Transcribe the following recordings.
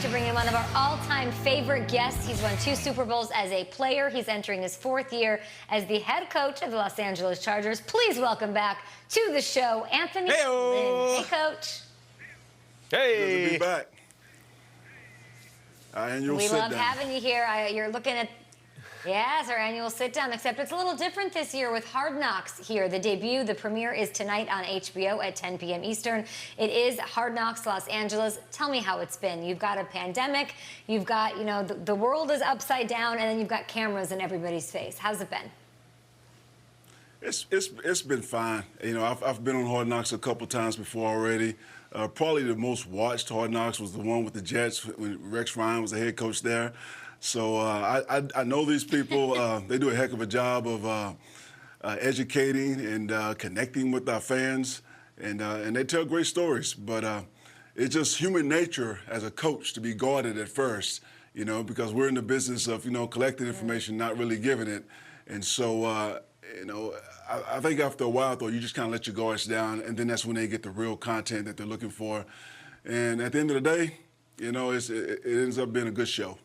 to bring in one of our all-time favorite guests. He's won 2 Super Bowls as a player. He's entering his 4th year as the head coach of the Los Angeles Chargers. Please welcome back to the show, Anthony Lynn. Hey, Coach. Hey. Good to be back. Our annual We love sit-down. having you here. You're looking at, yes, our annual sit-down, except it's a little different this year with Hard Knocks here. The debut, the premiere is tonight on HBO at 10 p.m. Eastern. It is Hard Knocks Los Angeles. Tell me how it's been. You've got a pandemic. You've got, you know, the world is upside down, and then you've got cameras in everybody's face. How's it been? It's been fine. You know, I've been on Hard Knocks a couple times before already. Probably the most watched Hard Knocks was the one with the Jets when Rex Ryan was the head coach there. So I know these people. They do a heck of a job of educating and connecting with our fans, and they tell great stories. But it's just human nature as a coach to be guarded at first, you know, because we're in the business of, you know, collecting information, not really giving it. And so, you know, I think after a while, though, you just kind of let your guards down, and then that's when they get the real content that they're looking for. And at the end of the day, you know, it ends up being a good show.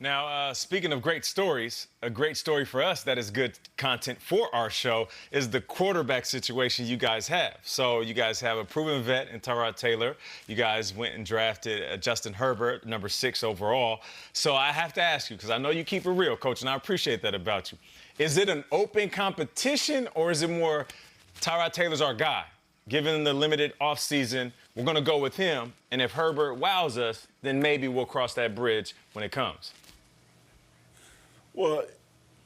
Now, speaking of great stories, a great story for us that is good content for our show is the quarterback situation you guys have. So you guys have a proven vet in Tyrod Taylor. You guys went and drafted Justin Herbert, number 6 overall. So I have to ask you, because I know you keep it real, Coach, and I appreciate that about you. Is it an open competition, or is it more Tyrod Taylor's our guy? Given the limited offseason, we're going to go with him. And if Herbert wows us, then maybe we'll cross that bridge when it comes. Well,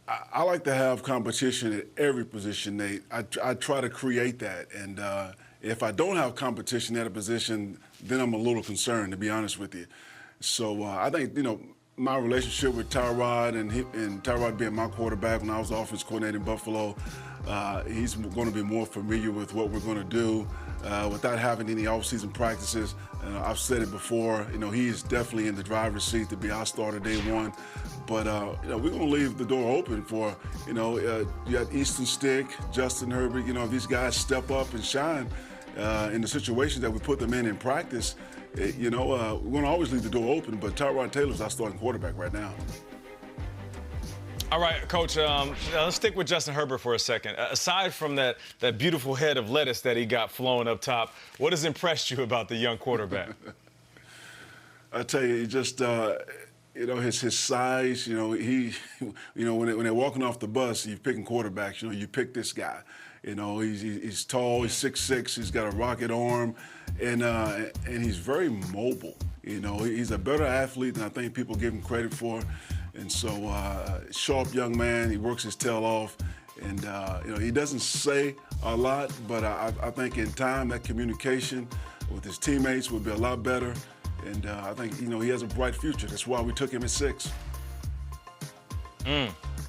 I like to have competition at every position, Nate. I try to create that. And if I don't have competition at a position, then I'm a little concerned, to be honest with you. So I think, you know, my relationship with Tyrod and Tyrod being my quarterback when I was the offense coordinator in Buffalo, he's going to be more familiar with what we're going to do without having any off-season practices. I've said it before, you know, he is definitely in the driver's seat to be our starter day one. But, you know, we're going to leave the door open for, you know, you got Easton Stick, Justin Herbert, you know, these guys step up and shine in the situations that we put them in practice. You know, we're going to always leave the door open, but Tyrod Taylor's our starting quarterback right now. All right, Coach, let's stick with Justin Herbert for a second. Aside from that beautiful head of lettuce that he got flowing up top, what has impressed you about the young quarterback? I tell you, just, you know, his size, you know, you know, when they're walking off the bus, you're picking quarterbacks, you know, you pick this guy. You know, he's tall, he's 6'6", he's got a rocket arm, and he's very mobile. You know, he's a better athlete than I think people give him credit for. And so, sharp young man, he works his tail off. And, you know, he doesn't say a lot, but I think in time that communication with his teammates will be a lot better. And I think, you know, he has a bright future. That's why we took him at 6.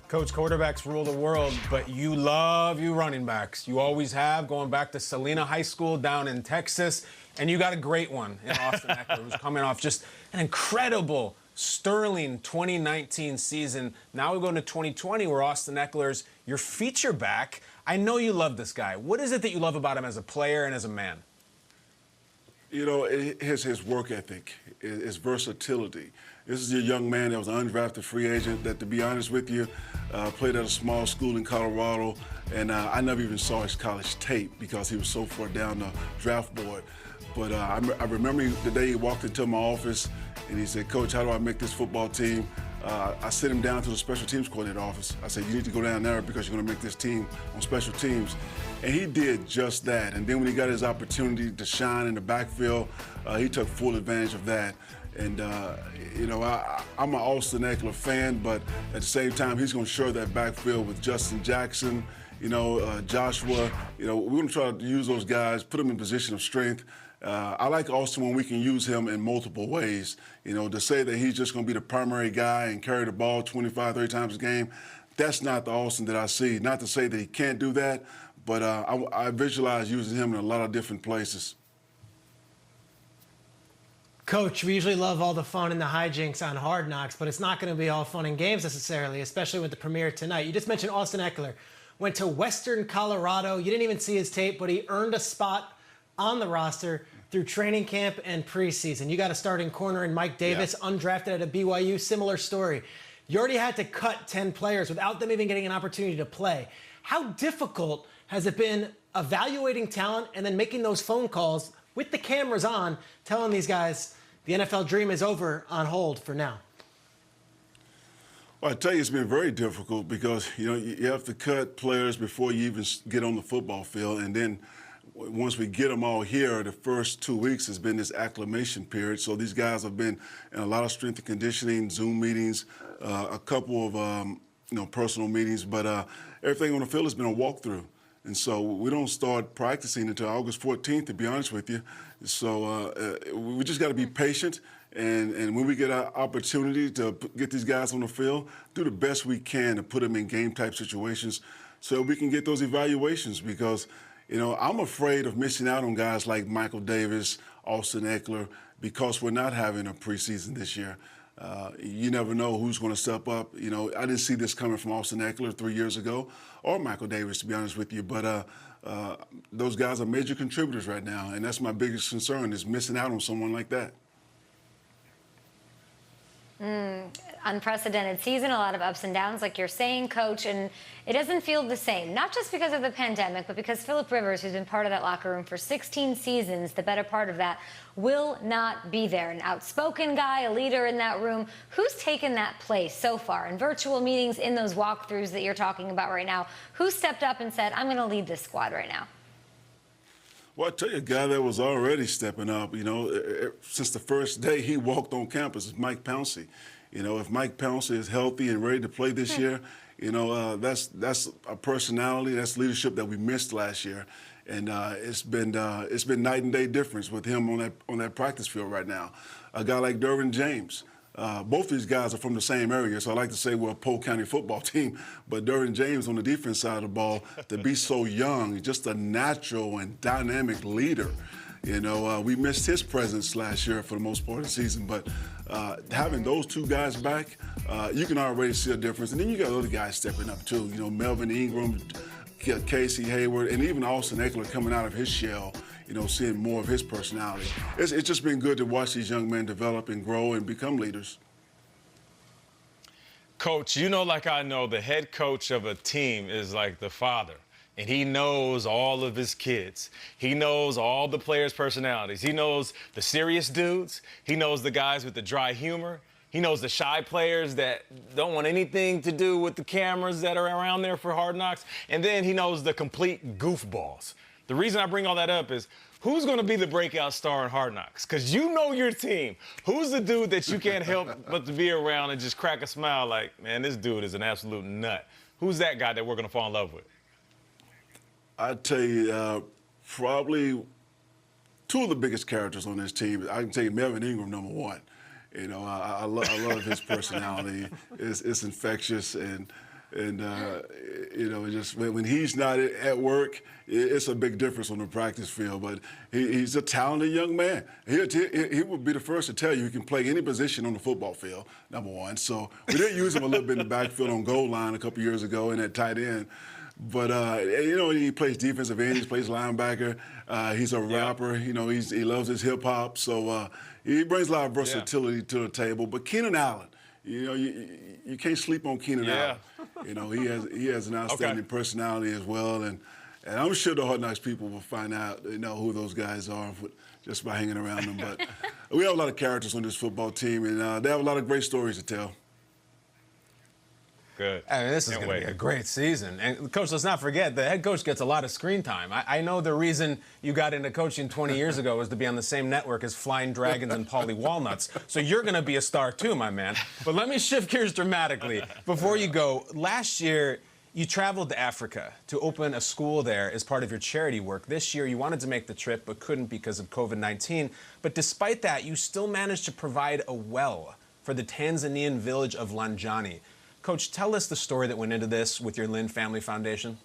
Coach, quarterbacks rule the world, but you love you running backs. You always have, going back to Salina High School down in Texas. And you got a great one in Austin Eckler, who's coming off just an incredible, sterling 2019 season. Now we go into 2020, where Austin Eckler's your feature back. I know you love this guy. What is it that you love about him as a player and as a man? You know, his work ethic, his versatility. This is a young man that was an undrafted free agent that, to be honest with you, played at a small school in Colorado, and I never even saw his college tape because he was so far down the draft board. But I remember the day he walked into my office and he said, "Coach, how do I make this football team?" I sent him down to the special teams coordinator office. I said, "You need to go down there because you're going to make this team on special teams." And he did just that. And then when he got his opportunity to shine in the backfield, he took full advantage of that. And, you know, I'm an Austin Eckler fan, but at the same time, he's going to share that backfield with Justin Jackson, you know, Joshua. You know, we're going to try to use those guys, put them in position of strength. I like Austin when we can use him in multiple ways. You know, to say that he's just going to be the primary guy and carry the ball 25, 30 times a game, that's not the Austin that I see. Not to say that he can't do that, but I visualize using him in a lot of different places. Coach, we usually love all the fun and the hijinks on Hard Knocks, but it's not going to be all fun and games necessarily, especially with the premiere tonight. You just mentioned Austin Eckler. Went to Western Colorado. You didn't even see his tape, but he earned a spot on the roster. through training camp and preseason. You got a starting corner in Mike Davis, undrafted at a BYU, similar story. You already had to cut 10 players without them even getting an opportunity to play. How difficult has it been evaluating talent and then making those phone calls with the cameras on, telling these guys the NFL dream is over, on hold for now? Well, I tell you, it's been very difficult because, you have to cut players before you even get on the football field. And then once we get them all here, the first 2 weeks has been this acclimation period. So these guys have been in a lot of strength and conditioning, Zoom meetings, a couple of, personal meetings. But everything on the field has been a walkthrough. And so we don't start practicing until August 14th, to be honest with you. So we just got to be patient. And when we get an opportunity to get these guys on the field, do the best we can to put them in game-type situations so we can get those evaluations. Because, I'm afraid of missing out on guys like Michael Davis, Austin Eckler, because we're not having a preseason this year. You never know who's going to step up. I didn't see this coming from Austin Eckler 3 years ago, or Michael Davis, to be honest with you. But those guys are major contributors right now, and that's my biggest concern, is missing out on someone like that. Unprecedented season, a lot of ups and downs, like you're saying, Coach, and it doesn't feel the same, not just because of the pandemic, but because Phillip Rivers, who's been part of that locker room for 16 seasons, the better part of that, will not be there. An outspoken guy, a leader in that room. Who's taken that place so far in virtual meetings, in those walkthroughs that you're talking about right now? Who stepped up and said, I'm going to lead this squad right now? Well, I tell you, a guy that was already stepping up, since the first day he walked on campus is Mike Pouncey. If Mike Pouncey is healthy and ready to play this year, that's a personality, that's leadership that we missed last year. And it's been night and day difference with him on that practice field right now. A guy like Derwin James. Both these guys are from the same area, so I like to say we're a Polk County football team. But Derwin James on the defense side of the ball, to be so young, just a natural and dynamic leader. We missed his presence last year for the most part of the season. But having those two guys back, you can already see a difference. And then you got other guys stepping up too. Melvin Ingram, Casey Hayward, and even Austin Eckler coming out of his shell. Seeing more of his personality. It's just been good to watch these young men develop and grow and become leaders. Coach, like I know, the head coach of a team is like the father. And he knows all of his kids. He knows all the players' personalities. He knows the serious dudes. He knows the guys with the dry humor. He knows the shy players that don't want anything to do with the cameras that are around there for Hard Knocks. And then he knows the complete goofballs. The reason I bring all that up is, who's going to be the breakout star in Hard Knocks? Because you know your team. Who's the dude that you can't help but to be around and just crack a smile like, man, this dude is an absolute nut? Who's that guy that we're going to fall in love with? I'd tell you, probably two of the biggest characters on this team. I can tell you Melvin Ingram, number one. I love his personality. It's infectious, and just when he's not at work, it's a big difference on the practice field. But he's a talented young man. He would be the first to tell you he can play any position on the football field, number one. So we did use him a little bit in the backfield on goal line a couple years ago in that tight end. But, he plays defensive end, he plays linebacker. He's a rapper, he loves his hip hop. So he brings a lot of versatility to the table. But Keenan Allen, you can't sleep on Keenan Allen. He has an outstanding personality as well. And I'm sure the Hard Knocks people will find out, who those guys are just by hanging around them. But we have a lot of characters on this football team, and they have a lot of great stories to tell. Good. I mean, this is going to be a great season. And, Coach, let's not forget, the head coach gets a lot of screen time. I know the reason you got into coaching 20 years ago was to be on the same network as Flying Dragons and Paulie Walnuts. So you're going to be a star too, my man. But let me shift gears dramatically. Before you go, last year you traveled to Africa to open a school there as part of your charity work. This year you wanted to make the trip but couldn't because of COVID-19. But despite that, you still managed to provide a well for the Tanzanian village of Lanjani. Coach, tell us the story that went into this with your Lynn Family Foundation.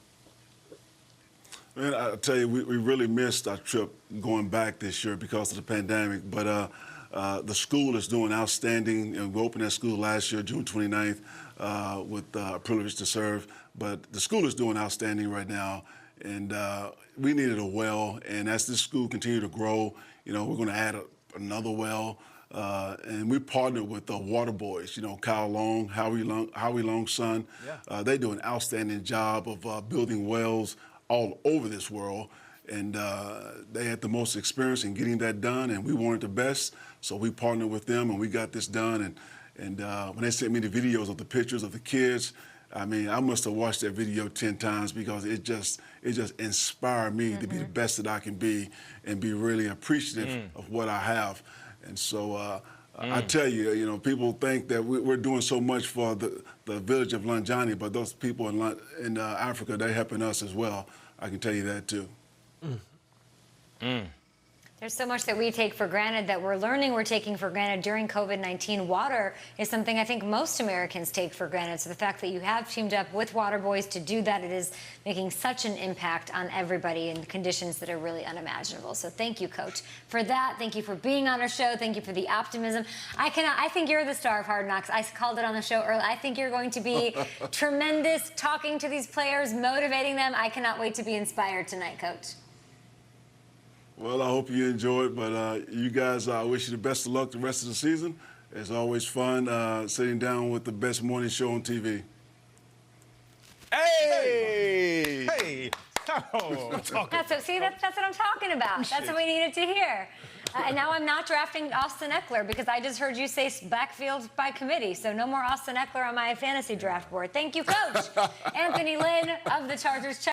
Man, I'll tell you, we really missed our trip going back this year because of the pandemic. But the school is doing outstanding. And we opened that school last year, June 29th, with a privilege to serve. But the school is doing outstanding right now. And we needed a well. And as this school continued to grow, we're going to add another well. And we partnered with the Water Boys, Kyle Long, Howie Long's son. Yeah. They do an outstanding job of building wells all over this world. And they had the most experience in getting that done, and we wanted the best. So we partnered with them, and we got this done. And when they sent me the videos of the pictures of the kids, I mean, I must have watched that video 10 times because it just inspired me to be the best that I can be and be really appreciative of what I have. And so I tell you, people think that we're doing so much for the village of Lanjani, but those people in Africa, they're helping us as well. I can tell you that too. There's so much that we take for granted that we're learning we're taking for granted during COVID-19. Water is something I think most Americans take for granted. So the fact that you have teamed up with Water Boys to do that, it is making such an impact on everybody in conditions that are really unimaginable. So thank you, Coach, for that. Thank you for being on our show. Thank you for the optimism. I think you're the star of Hard Knocks. I called it on the show earlier. I think you're going to be tremendous talking to these players, motivating them. I cannot wait to be inspired tonight, Coach. Well, I hope you enjoy it, but you guys, I wish you the best of luck the rest of the season. It's always fun sitting down with the best morning show on TV. Hey! Hey! Oh, That's what I'm talking about. That's what we needed to hear. And now I'm not drafting Austin Eckler because I just heard you say backfield by committee. So no more Austin Eckler on my fantasy draft board. Thank you, Coach. Anthony Lynn of the Chargers.